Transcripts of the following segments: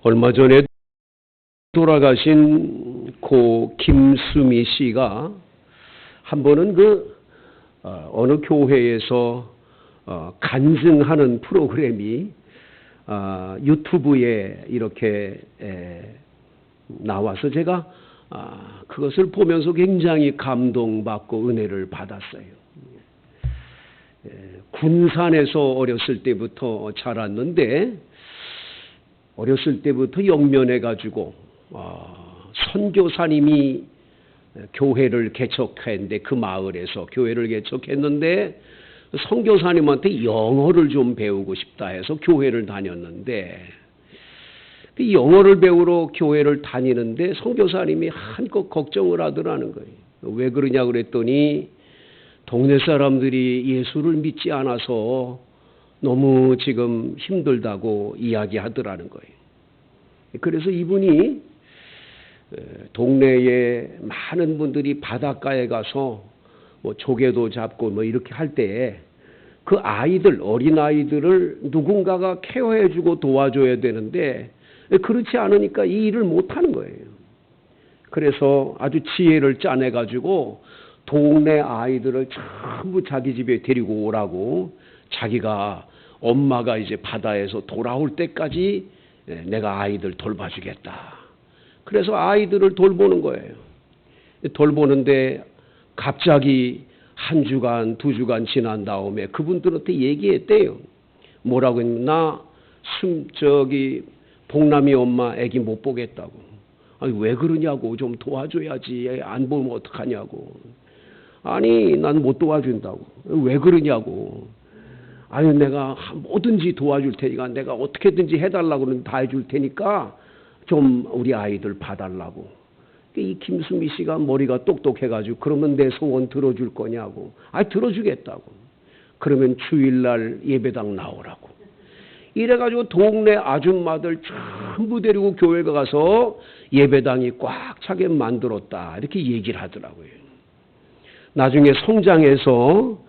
얼마 전에 돌아가신 고 김수미 씨가 한 번은 어느 교회에서 간증하는 프로그램이 유튜브에 이렇게 나와서 제가 그것을 보면서 굉장히 감동받고 은혜를 받았어요. 군산에서 어렸을 때부터 자랐는데 어렸을 때부터 영면해가지고 선교사님이 교회를 개척했는데 그 마을에서 교회를 개척했는데 선교사님한테 영어를 좀 배우고 싶다 해서 교회를 다녔는데 그 영어를 배우러 교회를 다니는데 선교사님이 한껏 걱정을 하더라는 거예요. 왜 그러냐 그랬더니 동네 사람들이 예수를 믿지 않아서 너무 지금 힘들다고 이야기하더라는 거예요. 그래서 이분이 동네에 많은 분들이 바닷가에 가서 뭐 조개도 잡고 뭐 이렇게 할 때에 그 아이들, 어린 아이들을 누군가가 케어해주고 도와줘야 되는데 그렇지 않으니까 이 일을 못하는 거예요. 그래서 아주 지혜를 짜내가지고 동네 아이들을 전부 자기 집에 데리고 오라고 자기가 엄마가 이제 바다에서 돌아올 때까지 내가 아이들 돌봐주겠다. 그래서 아이들을 돌보는 거예요. 돌보는데 갑자기 한 주간, 두 주간 지난 다음에 그분들한테 얘기했대요. 뭐라고 했나? 복남이 엄마 애기 못 보겠다고. 아니 왜 그러냐고. 좀 도와줘야지. 안 보면 어떡하냐고. 아니 난 못 도와준다고. 왜 그러냐고. 아니 내가 뭐든지 도와줄 테니까 내가 어떻게든지 해달라고 그러면 다 해줄 테니까 좀 우리 아이들 봐달라고. 이 김수미 씨가 머리가 똑똑해가지고 그러면 내 소원 들어줄 거냐고. 아니 들어주겠다고. 그러면 주일날 예배당 나오라고. 이래가지고 동네 아줌마들 전부 데리고 교회 가서 예배당이 꽉 차게 만들었다. 이렇게 얘기를 하더라고요. 나중에 성장해서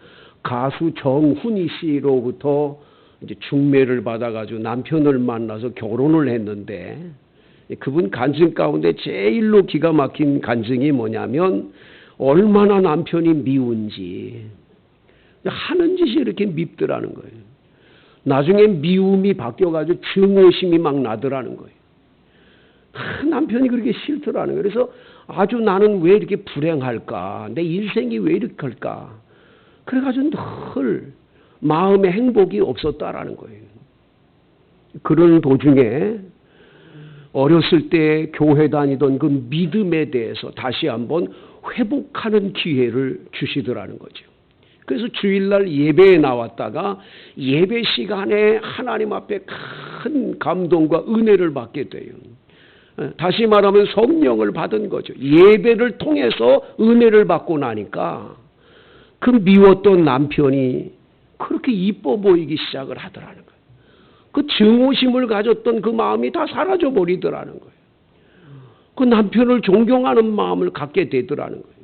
가수 정훈이 씨로부터 이제 중매를 받아가지고 남편을 만나서 결혼을 했는데 그분 간증 가운데 제일로 기가 막힌 간증이 뭐냐면 얼마나 남편이 미운지 하는 짓이 이렇게 밉더라는 거예요. 나중에 미움이 바뀌어가지고 증오심이 막 나더라는 거예요. 남편이 그렇게 싫더라는 거예요. 그래서 아주 나는 왜 이렇게 불행할까? 내 일생이 왜 이렇게 할까? 그래가지고 늘 마음의 행복이 없었다라는 거예요. 그런 도중에 어렸을 때 교회 다니던 그 믿음에 대해서 다시 한번 회복하는 기회를 주시더라는 거죠. 그래서 주일날 예배에 나왔다가 예배 시간에 하나님 앞에 큰 감동과 은혜를 받게 돼요. 다시 말하면 성령을 받은 거죠. 예배를 통해서 은혜를 받고 나니까 그 미웠던 남편이 그렇게 이뻐 보이기 시작을 하더라는 거예요. 그 증오심을 가졌던 그 마음이 다 사라져 버리더라는 거예요. 그 남편을 존경하는 마음을 갖게 되더라는 거예요.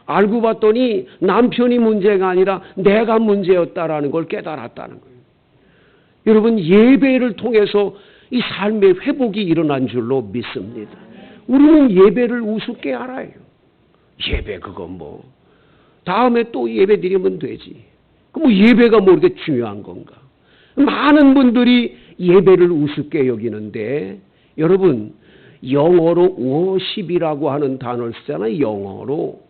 알고 봤더니 남편이 문제가 아니라 내가 문제였다라는 걸 깨달았다는 거예요. 여러분 예배를 통해서 이 삶의 회복이 일어난 줄로 믿습니다. 우리는 예배를 우습게 알아요. 예배 그거 뭐 다음에 또 예배 드리면 되지. 그 뭐 예배가 뭐 이렇게 중요한 건가? 많은 분들이 예배를 우습게 여기는데 여러분 영어로 워십이라고 하는 단어를 쓰잖아요. 영어로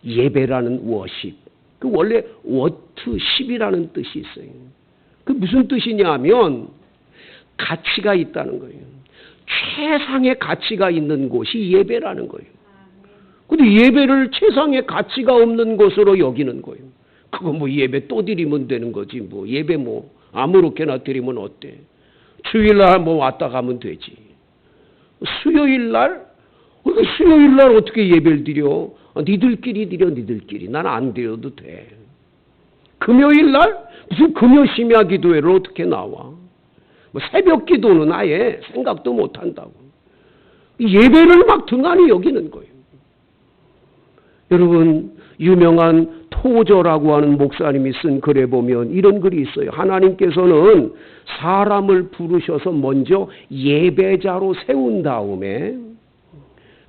예배라는 워십. 그 원래 워트십이라는 뜻이 있어요. 그 무슨 뜻이냐 하면 가치가 있다는 거예요. 최상의 가치가 있는 곳이 예배라는 거예요. 근데 예배를 최상의 가치가 없는 것으로 여기는 거예요. 그거 뭐 예배 또 드리면 되는 거지. 뭐 예배 뭐 아무렇게나 드리면 어때? 주일날 뭐 왔다 가면 되지. 수요일날 어떻게 예배를 드려? 니들끼리 드려 니들끼리. 난 안 드려도 돼. 금요일날 무슨 금요 심야 기도회를 어떻게 나와? 뭐 새벽 기도는 아예 생각도 못 한다고. 예배를 막 등한히 여기는 거예요. 여러분 유명한 토저라고 하는 목사님이 쓴 글에 보면 이런 글이 있어요. 하나님께서는 사람을 부르셔서 먼저 예배자로 세운 다음에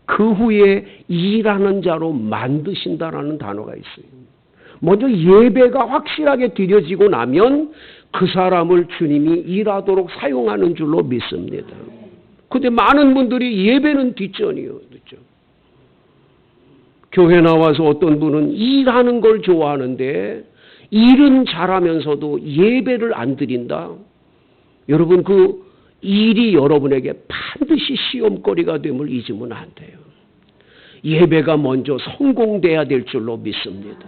그 후에 일하는 자로 만드신다라는 단어가 있어요. 먼저 예배가 확실하게 드려지고 나면 그 사람을 주님이 일하도록 사용하는 줄로 믿습니다. 그런데 많은 분들이 예배는 뒷전이요. 그렇죠? 교회 나와서 어떤 분은 일하는 걸 좋아하는데 일은 잘하면서도 예배를 안 드린다. 여러분 그 일이 여러분에게 반드시 시험거리가 됨을 잊으면 안 돼요. 예배가 먼저 성공돼야 될 줄로 믿습니다.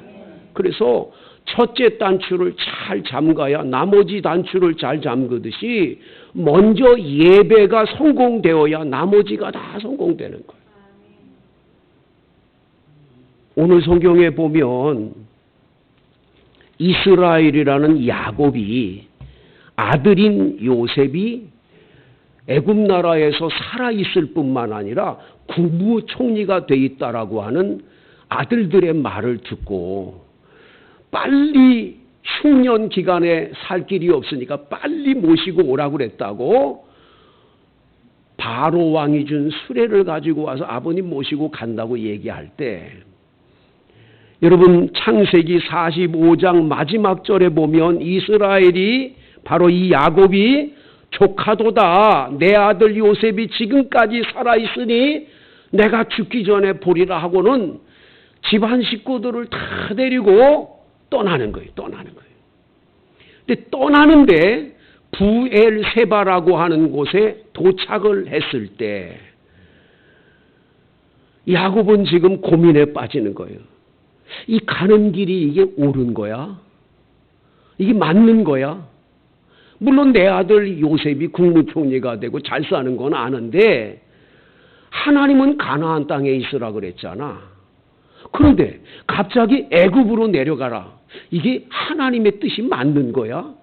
그래서 첫째 단추를 잘 잠가야 나머지 단추를 잘 잠그듯이 먼저 예배가 성공되어야 나머지가 다 성공되는 거예요. 오늘 성경에 보면 이스라엘이라는 야곱이 아들인 요셉이 애굽 나라에서 살아있을 뿐만 아니라 국무총리가 돼 있다라고 하는 아들들의 말을 듣고 빨리 흉년 기간에 살 길이 없으니까 빨리 모시고 오라고 그랬다고 바로 왕이 준 수레를 가지고 와서 아버님 모시고 간다고 얘기할 때 여러분 창세기 45장 마지막 절에 보면 이스라엘이 바로 이 야곱이 조카도다 내 아들 요셉이 지금까지 살아있으니 내가 죽기 전에 보리라 하고는 집안 식구들을 다 데리고 떠나는 거예요. 근데 떠나는데 부엘세바라고 하는 곳에 도착을 했을 때 야곱은 지금 고민에 빠지는 거예요. 이 가는 길이 이게 옳은 거야? 이게 맞는 거야? 물론 내 아들 요셉이 국무총리가 되고 잘 사는 건 아는데 하나님은 가나안 땅에 있으라 그랬잖아. 그런데 갑자기 애굽으로 내려가라. 이게 하나님의 뜻이 맞는 거야?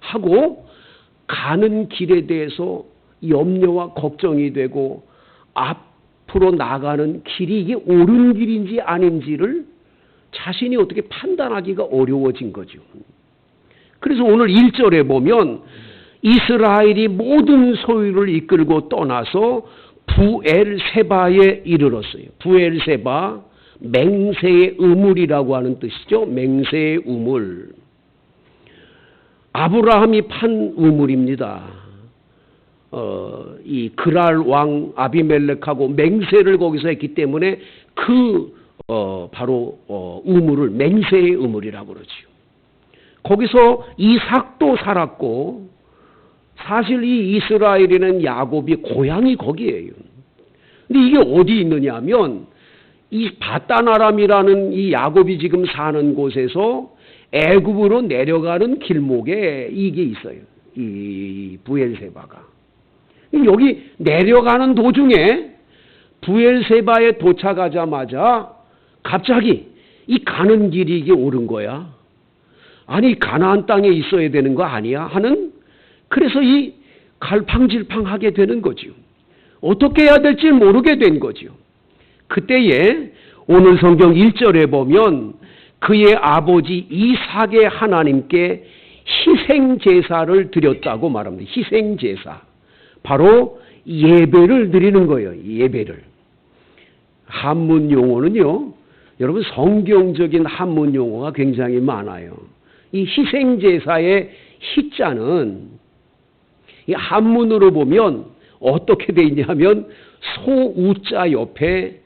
하고 가는 길에 대해서 염려와 걱정이 되고 앞으로 나가는 길이 이게 옳은 길인지 아닌지를 자신이 어떻게 판단하기가 어려워진 거죠. 그래서 오늘 1절에 보면 이스라엘이 모든 소유를 이끌고 떠나서 부엘세바에 이르렀어요. 부엘세바, 맹세의 우물이라고 하는 뜻이죠. 맹세의 우물. 아브라함이 판 우물입니다. 이 그랄 왕 아비멜렉하고 맹세를 거기서 했기 때문에 바로 우물을 맹세의 우물이라고 그러죠. 거기서 이삭도 살았고 사실 이 이스라엘에는 야곱이 고향이 거기에요. 근데 이게 어디 있느냐 하면 이 바단 아람이라는 이 야곱이 지금 사는 곳에서 애굽으로 내려가는 길목에 이게 있어요. 이 부엘세바가. 여기 내려가는 도중에 부엘세바에 도착하자마자 갑자기 이 가는 길이 이게 옳은 거야. 아니 가나안 땅에 있어야 되는 거 아니야? 하는 그래서 이 갈팡질팡하게 되는 거죠. 어떻게 해야 될지 모르게 된 거죠. 그때에 오늘 성경 1절에 보면 그의 아버지 이삭의 하나님께 희생제사를 드렸다고 말합니다. 희생제사. 바로 예배를 드리는 거예요. 예배를. 한문 용어는요. 여러분 성경적인 한문 용어가 굉장히 많아요. 이 희생제사의 희자는 이 한문으로 보면 어떻게 돼 있냐면 소우자 옆에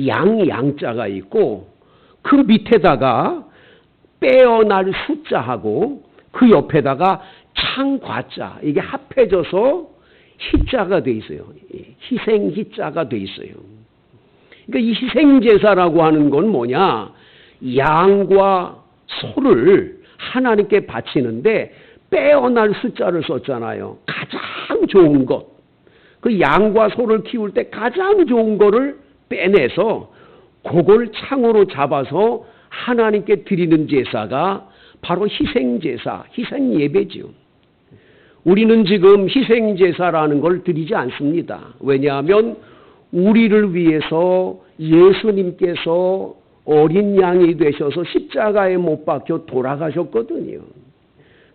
양자가 있고 그 밑에다가 빼어날 숫자하고 그 옆에다가 창과자 이게 합해져서 희자가 돼 있어요. 희생 희자가 돼 있어요. 그러니까 이 희생제사라고 하는 건 뭐냐? 양과 소를 하나님께 바치는데 빼어날 숫자를 썼잖아요. 가장 좋은 것. 그 양과 소를 키울 때 가장 좋은 거를 빼내서 그걸 창으로 잡아서 하나님께 드리는 제사가 바로 희생제사, 희생예배죠. 우리는 지금 희생제사라는 걸 드리지 않습니다. 왜냐하면 우리를 위해서 예수님께서 어린 양이 되셔서 십자가에 못 박혀 돌아가셨거든요.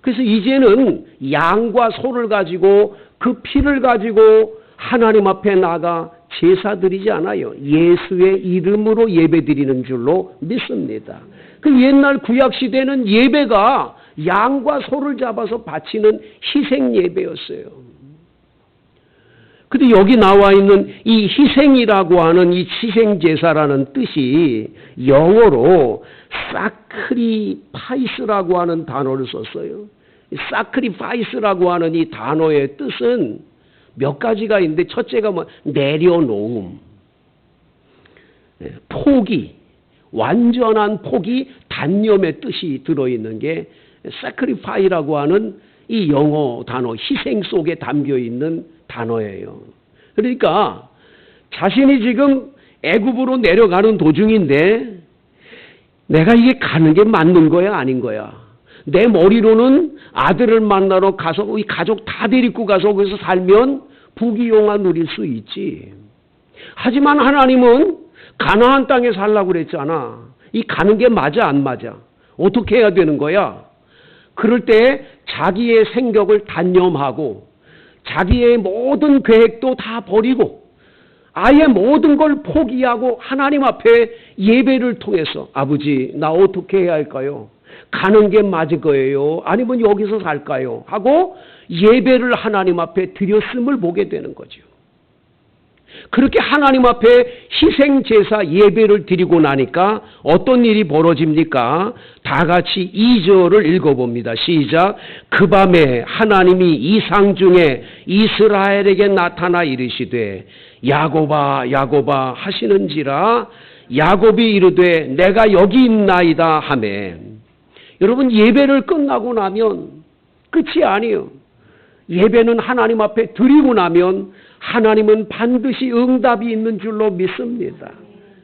그래서 이제는 양과 소를 가지고 그 피를 가지고 하나님 앞에 나가 제사 드리지 않아요. 예수의 이름으로 예배 드리는 줄로 믿습니다. 그 옛날 구약 시대는 예배가 양과 소를 잡아서 바치는 희생 예배였어요. 근데 여기 나와 있는 이 희생이라고 하는 이 희생제사라는 뜻이 영어로 사크리파이스라고 하는 단어를 썼어요. 사크리파이스라고 하는 이 단어의 뜻은 몇 가지가 있는데 첫째가 뭐 내려놓음, 포기, 완전한 포기, 단념의 뜻이 들어있는 게 sacrifice라고 하는 이 영어 단어 희생 속에 담겨있는 단어예요. 그러니까 자신이 지금 애굽으로 내려가는 도중인데 내가 이게 가는 게 맞는 거야 아닌 거야. 내 머리로는 아들을 만나러 가서 이 가족 다 데리고 가서 거기서 살면 부귀영화 누릴 수 있지. 하지만 하나님은 가나안 땅에 살라고 그랬잖아. 이 가는 게 맞아 안 맞아? 어떻게 해야 되는 거야? 그럴 때 자기의 생각을 단념하고 자기의 모든 계획도 다 버리고 아예 모든 걸 포기하고 하나님 앞에 예배를 통해서 아버지 나 어떻게 해야 할까요? 가는 게 맞을 거예요? 아니면 여기서 살까요? 하고 예배를 하나님 앞에 드렸음을 보게 되는 거죠. 그렇게 하나님 앞에 희생제사 예배를 드리고 나니까 어떤 일이 벌어집니까? 다 같이 2절을 읽어봅니다. 시작. 그 밤에 하나님이 이상 중에 이스라엘에게 나타나 이르시되 야곱아 야곱아 하시는지라 야곱이 이르되 내가 여기 있나이다 하매. 여러분 예배를 끝나고 나면 끝이 아니에요. 예배는 하나님 앞에 드리고 나면 하나님은 반드시 응답이 있는 줄로 믿습니다.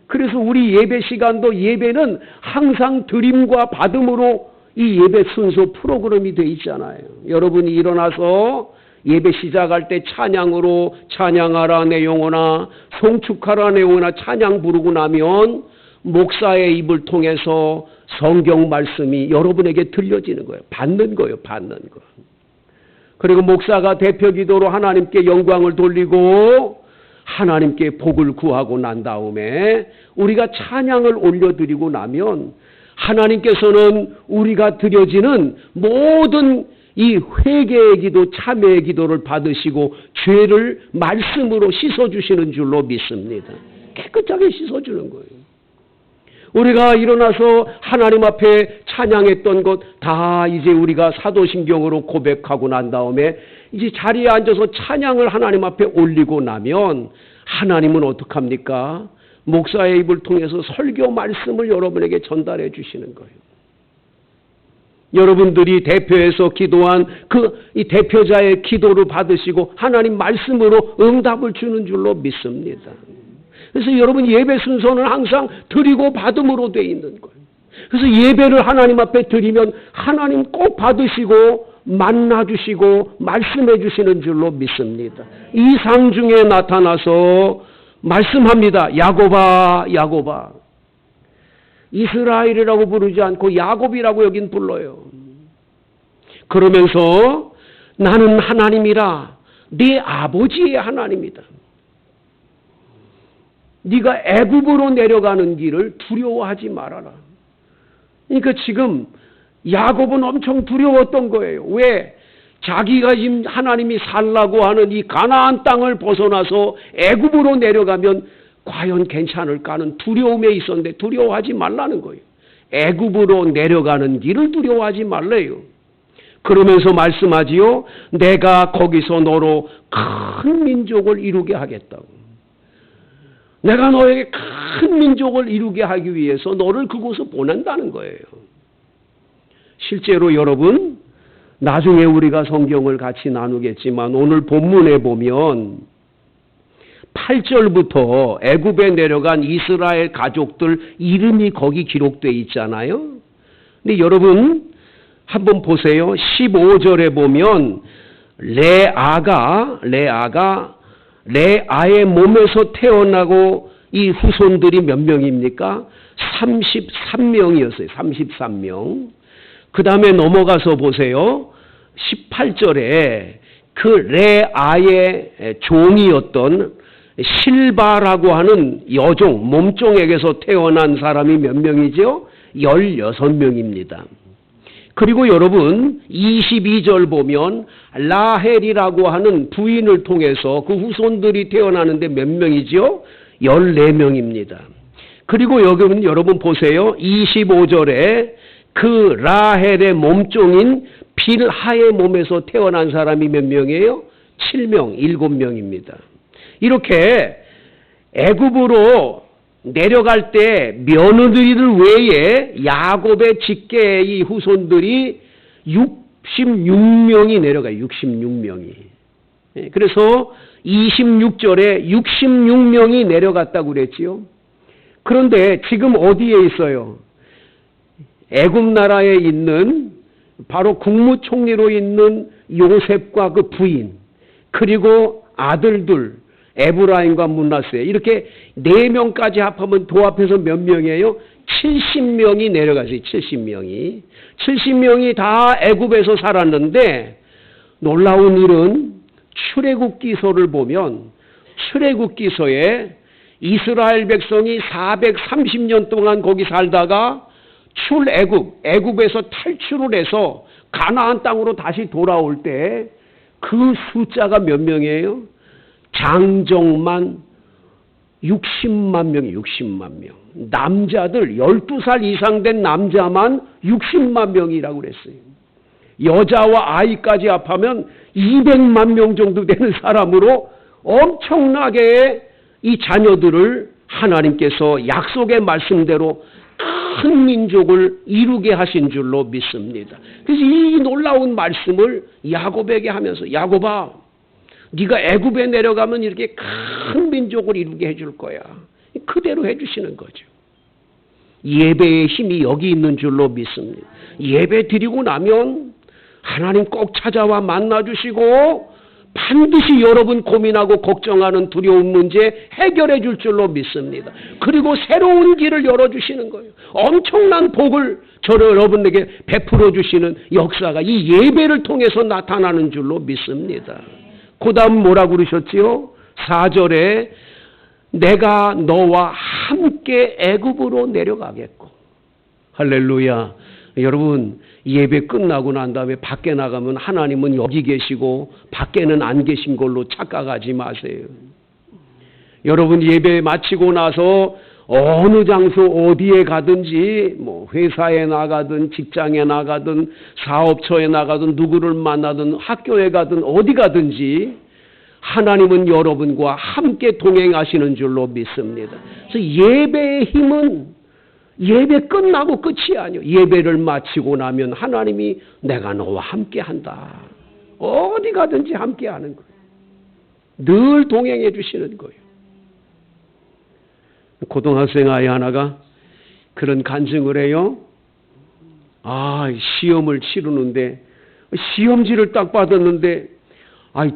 그래서 우리 예배 시간도 예배는 항상 드림과 받음으로 이 예배 순서 프로그램이 돼 있잖아요. 여러분이 일어나서 예배 시작할 때 찬양으로 찬양하라 내 영혼아 송축하라 내 영혼아 찬양 부르고 나면 목사의 입을 통해서 성경 말씀이 여러분에게 들려지는 거예요. 받는 거예요. 받는 거. 그리고 목사가 대표 기도로 하나님께 영광을 돌리고 하나님께 복을 구하고 난 다음에 우리가 찬양을 올려드리고 나면 하나님께서는 우리가 드려지는 모든 이 회개의 기도, 참회의 기도를 받으시고 죄를 말씀으로 씻어주시는 줄로 믿습니다. 깨끗하게 씻어주는 거예요. 우리가 일어나서 하나님 앞에 찬양했던 것 다 이제 우리가 사도신경으로 고백하고 난 다음에 이제 자리에 앉아서 찬양을 하나님 앞에 올리고 나면 하나님은 어떡합니까? 목사의 입을 통해서 설교 말씀을 여러분에게 전달해 주시는 거예요. 여러분들이 대표해서 기도한 이 대표자의 기도를 받으시고 하나님 말씀으로 응답을 주는 줄로 믿습니다. 그래서 여러분 예배 순서는 항상 드리고 받음으로 되어 있는 거예요. 그래서 예배를 하나님 앞에 드리면 하나님 꼭 받으시고 만나주시고 말씀해 주시는 줄로 믿습니다. 이상 중에 나타나서 말씀합니다. 야곱아 야곱아. 이스라엘이라고 부르지 않고 야곱이라고 여긴 불러요. 그러면서 나는 하나님이라 네 아버지의 하나님이다. 네가 애굽으로 내려가는 길을 두려워하지 말아라. 그러니까 지금 야곱은 엄청 두려웠던 거예요. 왜? 자기가 지금 하나님이 살라고 하는 이 가나안 땅을 벗어나서 애굽으로 내려가면 과연 괜찮을까 하는 두려움에 있었는데 두려워하지 말라는 거예요. 애굽으로 내려가는 길을 두려워하지 말래요. 그러면서 말씀하지요. 내가 거기서 너로 큰 민족을 이루게 하겠다고. 내가 너에게 큰 민족을 이루게 하기 위해서 너를 그곳에 보낸다는 거예요. 실제로 여러분, 나중에 우리가 성경을 같이 나누겠지만 오늘 본문에 보면 8절부터 애굽에 내려간 이스라엘 가족들 이름이 거기 기록되어 있잖아요. 근데 여러분 한번 보세요. 15절에 보면 레아의 몸에서 태어나고 이 후손들이 몇 명입니까? 33명이었어요. 33명. 그 다음에 넘어가서 보세요. 18절에 그 레아의 종이었던 실바라고 하는 여종, 몸종에게서 태어난 사람이 몇 명이죠? 16명입니다. 그리고 여러분 22절 보면 라헬이라고 하는 부인을 통해서 그 후손들이 태어나는데 몇 명이죠? 14명입니다. 그리고 여러분 보세요. 25절에 그 라헬의 몸종인 빌하의 몸에서 태어난 사람이 몇 명이에요? 7명, 7명입니다. 이렇게 애굽으로 내려갈 때 며느리들 외에 야곱의 직계의 후손들이 66명이 내려가요. 66명이. 그래서 26절에 66명이 내려갔다고 그랬지요. 그런데 지금 어디에 있어요? 애굽 나라에 있는 바로 국무총리로 있는 요셉과 그 부인, 그리고 아들들 에브라임과 므낫세, 이렇게 4명까지 합하면 도합해서 몇 명이에요? 70명이 내려가세요. 70명이 다 애굽에서 살았는데 놀라운 일은 출애굽기서를 보면 출애굽기서에 이스라엘 백성이 430년 동안 거기 살다가 애굽에서 탈출을 해서 가나안 땅으로 다시 돌아올 때 그 숫자가 몇 명이에요? 장정만 60만 명이 60만 명. 남자들 12살 이상 된 남자만 60만 명이라고 그랬어요. 여자와 아이까지 합하면 200만 명 정도 되는 사람으로 엄청나게 이 자녀들을 하나님께서 약속의 말씀대로 큰 민족을 이루게 하신 줄로 믿습니다. 그래서 이 놀라운 말씀을 야곱에게 하면서, 야곱아, 네가 애굽에 내려가면 이렇게 큰 민족을 이루게 해줄 거야. 그대로 해주시는 거죠. 예배의 힘이 여기 있는 줄로 믿습니다. 예배 드리고 나면 하나님 꼭 찾아와 만나주시고 반드시 여러분 고민하고 걱정하는 두려운 문제 해결해 줄 줄로 믿습니다. 그리고 새로운 길을 열어주시는 거예요. 엄청난 복을 여러분에게 베풀어 주시는 역사가 이 예배를 통해서 나타나는 줄로 믿습니다. 그 다음 뭐라고 그러셨지요? 4절에 내가 너와 함께 애굽으로 내려가겠고. 할렐루야. 여러분, 예배 끝나고 난 다음에 밖에 나가면 하나님은 여기 계시고 밖에는 안 계신 걸로 착각하지 마세요. 여러분, 예배 마치고 나서 어느 장소 어디에 가든지, 뭐 회사에 나가든 직장에 나가든 사업처에 나가든 누구를 만나든 학교에 가든 어디 가든지 하나님은 여러분과 함께 동행하시는 줄로 믿습니다. 그래서 예배의 힘은 예배 끝나고 끝이 아니에요. 예배를 마치고 나면 하나님이 내가 너와 함께 한다. 어디 가든지 함께 하는 거예요. 늘 동행해 주시는 거예요. 고등학생 아이 하나가 그런 간증을 해요. 시험을 치르는데 시험지를 딱 받았는데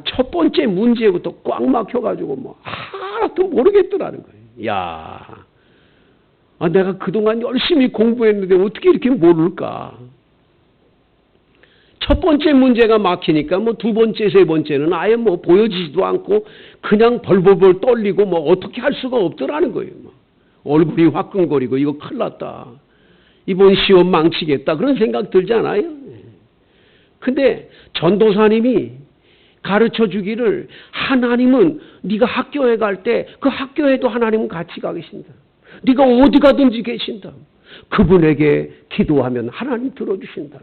첫 번째 문제부터 꽉 막혀가지고 뭐 하나도 모르겠더라는 거예요. 내가 그동안 열심히 공부했는데 어떻게 이렇게 모를까? 첫 번째 문제가 막히니까 뭐 두 번째, 세 번째는 아예 뭐 보여지지도 않고 그냥 벌벌벌 떨리고 뭐 어떻게 할 수가 없더라는 거예요. 얼굴이 화끈거리고 이거 큰일 났다. 이번 시험 망치겠다. 그런 생각 들잖아요. 근데 전도사님이 가르쳐 주기를 하나님은 네가 학교에 갈 때 그 학교에도 하나님은 같이 가 계신다. 네가 어디 가든지 계신다. 그분에게 기도하면 하나님 들어주신다.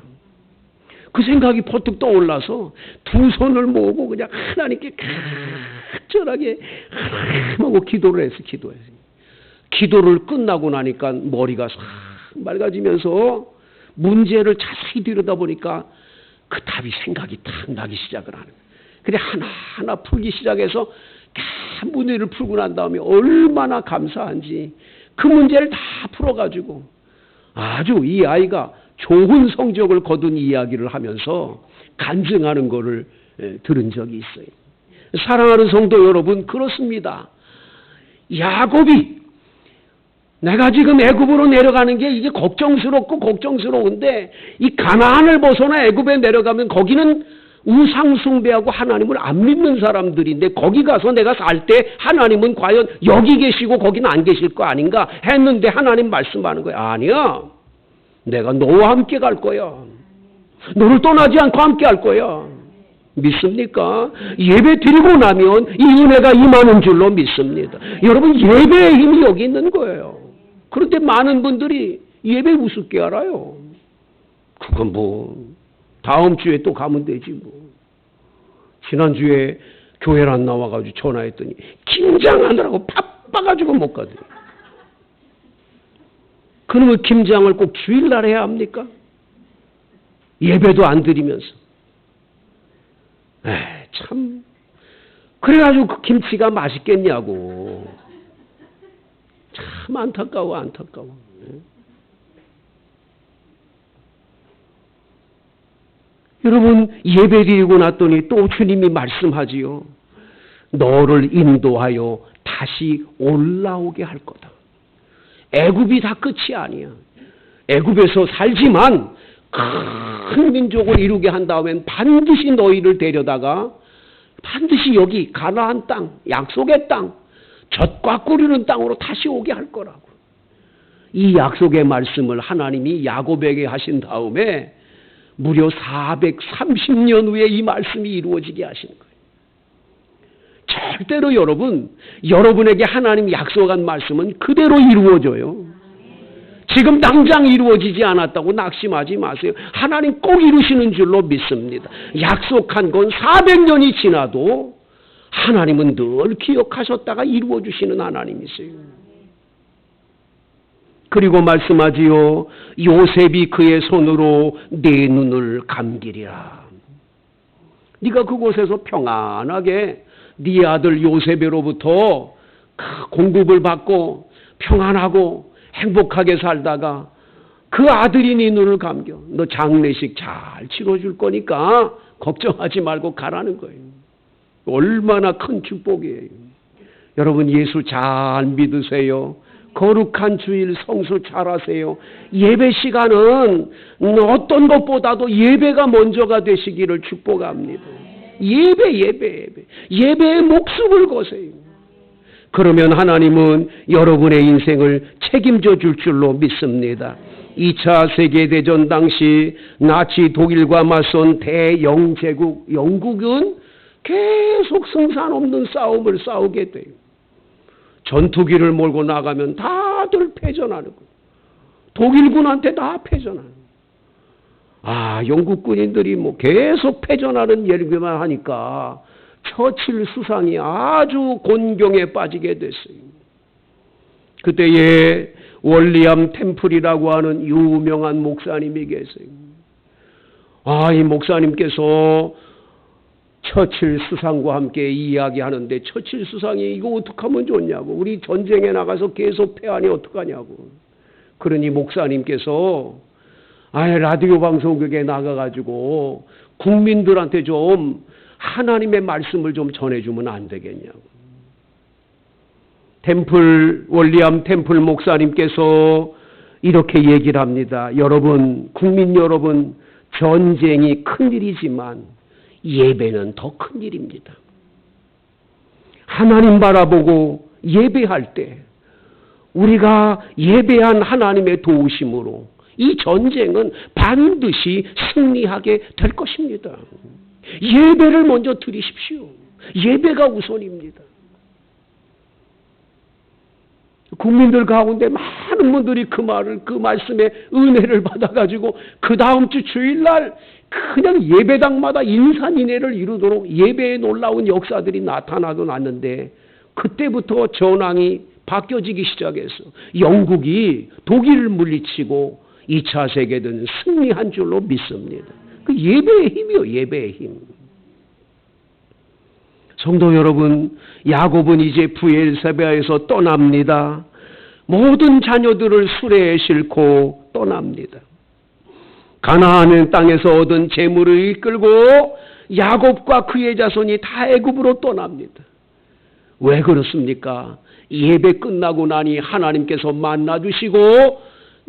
그 생각이 퍼뜩 떠올라서 두 손을 모으고 그냥 하나님께 간절하게 하고 기도를 했어요. 기도를 끝나고 나니까 머리가 싹 맑아지면서 문제를 자세히 들여다보니까 그 답이 생각이 탁 나기 시작을 하는 거예요. 그래 하나하나 풀기 시작해서 문제를 풀고 난 다음에 얼마나 감사한지 그 문제를 다 풀어가지고 아주 이 아이가 좋은 성적을 거둔 이야기를 하면서 간증하는 거를 들은 적이 있어요. 사랑하는 성도 여러분, 그렇습니다. 야곱이 내가 지금 애굽으로 내려가는 게 이게 걱정스러운데 이 가나안을 벗어나 애굽에 내려가면 거기는 우상 숭배하고 하나님을 안 믿는 사람들인데 거기 가서 내가 살 때 하나님은 과연 여기 계시고 거기는 안 계실 거 아닌가 했는데 하나님 말씀하는 거야. 아니야. 내가 너와 함께 갈 거야. 너를 떠나지 않고 함께 할 거야. 믿습니까? 예배 드리고 나면 이 은혜가 임하는 줄로 믿습니다. 여러분, 예배의 힘이 여기 있는 거예요. 그런데 많은 분들이 예배 우습게 알아요. 그건 뭐 다음 주에 또 가면 되지 뭐. 지난주에 교회를 안 나와가지고 전화했더니 김장하느라고 바빠가지고 못 가더니. 그러면 김장을 꼭 주일날 해야 합니까? 예배도 안 드리면서. 참. 그래가지고 그 김치가 맛있겠냐고. 참 안타까워. 여러분, 예배 드리고 났더니 또 주님이 말씀하지요. 너를 인도하여 다시 올라오게 할 거다. 애굽이 다 끝이 아니야. 애굽에서 살지만 큰 민족을 이루게 한 다음엔 반드시 너희를 데려다가 반드시 여기 가나안 땅, 약속의 땅, 젖과 꿀이는 땅으로 다시 오게 할 거라고. 이 약속의 말씀을 하나님이 야곱에게 하신 다음에 무려 430년 후에 이 말씀이 이루어지게 하신 거예요. 절대로 여러분에게 하나님이 약속한 말씀은 그대로 이루어져요. 지금 당장 이루어지지 않았다고 낙심하지 마세요. 하나님 꼭 이루시는 줄로 믿습니다. 약속한 건 400년이 지나도 하나님은 늘 기억하셨다가 이루어주시는 하나님이세요. 그리고 말씀하지요. 요셉이 그의 손으로 내 눈을 감기리라. 네가 그곳에서 평안하게 네 아들 요셉으로부터 공급을 받고 평안하고 행복하게 살다가 그 아들이 네 눈을 감겨. 너 장례식 잘 치러줄 거니까 걱정하지 말고 가라는 거예요. 얼마나 큰 축복이에요. 여러분, 예수 잘 믿으세요. 거룩한 주일 성수 잘하세요. 예배 시간은 어떤 것보다도 예배가 먼저가 되시기를 축복합니다. 예배에 목숨을 거세요. 그러면 하나님은 여러분의 인생을 책임져 줄 줄로 믿습니다. 2차 세계대전 당시 나치 독일과 맞선 대영제국 영국은 계속 승산 없는 싸움을 싸우게 돼요. 전투기를 몰고 나가면 다들 패전하는 거예요. 독일군한테 다 패전하는 거예요. 영국 군인들이 계속 패전하는 얘기만 하니까 처칠 수상이 아주 곤경에 빠지게 됐어요. 그때에 월리암 템플이라고 하는 유명한 목사님이 계세요. 이 목사님께서 처칠 수상과 함께 이야기하는데 처칠 수상이 이거 어떻게 하면 좋냐고. 우리 전쟁에 나가서 계속 패하니 어떡하냐고. 그러니 목사님께서 라디오 방송국에 나가가지고 국민들한테 좀 하나님의 말씀을 좀 전해주면 안 되겠냐고. 월리암 템플 목사님께서 이렇게 얘기를 합니다. 여러분, 국민 여러분, 전쟁이 큰일이지만 예배는 더 큰일입니다. 하나님 바라보고 예배할 때 우리가 예배한 하나님의 도우심으로 이 전쟁은 반드시 승리하게 될 것입니다. 예배를 먼저 드리십시오. 예배가 우선입니다. 국민들 가운데 많은 분들이 그 말씀에 은혜를 받아가지고 그 다음 주 주일날 그냥 예배당마다 인산인해를 이루도록 예배에 놀라운 역사들이 나타나도 났는데 그때부터 전황이 바뀌어지기 시작해서 영국이 독일을 물리치고 2차 세계대전 승리한 줄로 믿습니다. 그 예배의 힘이요, 예배의 힘. 성도 여러분, 야곱은 이제 브엘세바에서 떠납니다. 모든 자녀들을 수레에 싣고 떠납니다. 가나안 땅에서 얻은 재물을 이끌고 야곱과 그의 자손이 다 애굽으로 떠납니다. 왜 그렇습니까? 예배 끝나고 나니 하나님께서 만나주시고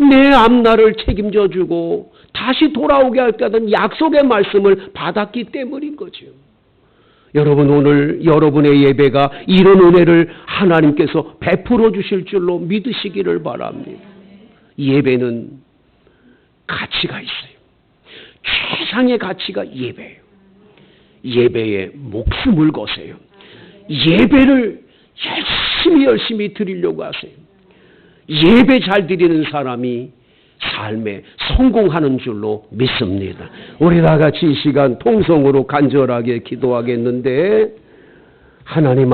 내 앞날을 책임져 주고 다시 돌아오게 하겠다는 약속의 말씀을 받았기 때문인 거죠. 여러분, 오늘 여러분의 예배가 이런 은혜를 하나님께서 베풀어 주실 줄로 믿으시기를 바랍니다. 예배는 가치가 있어요. 최상의 가치가 예배예요. 예배에 목숨을 거세요. 예배를 열심히 드리려고 하세요. 예배 잘 드리는 사람이 삶에 성공하는 줄로 믿습니다. 우리 다 같이 이 시간 통성으로 간절하게 기도하겠는데, 하나님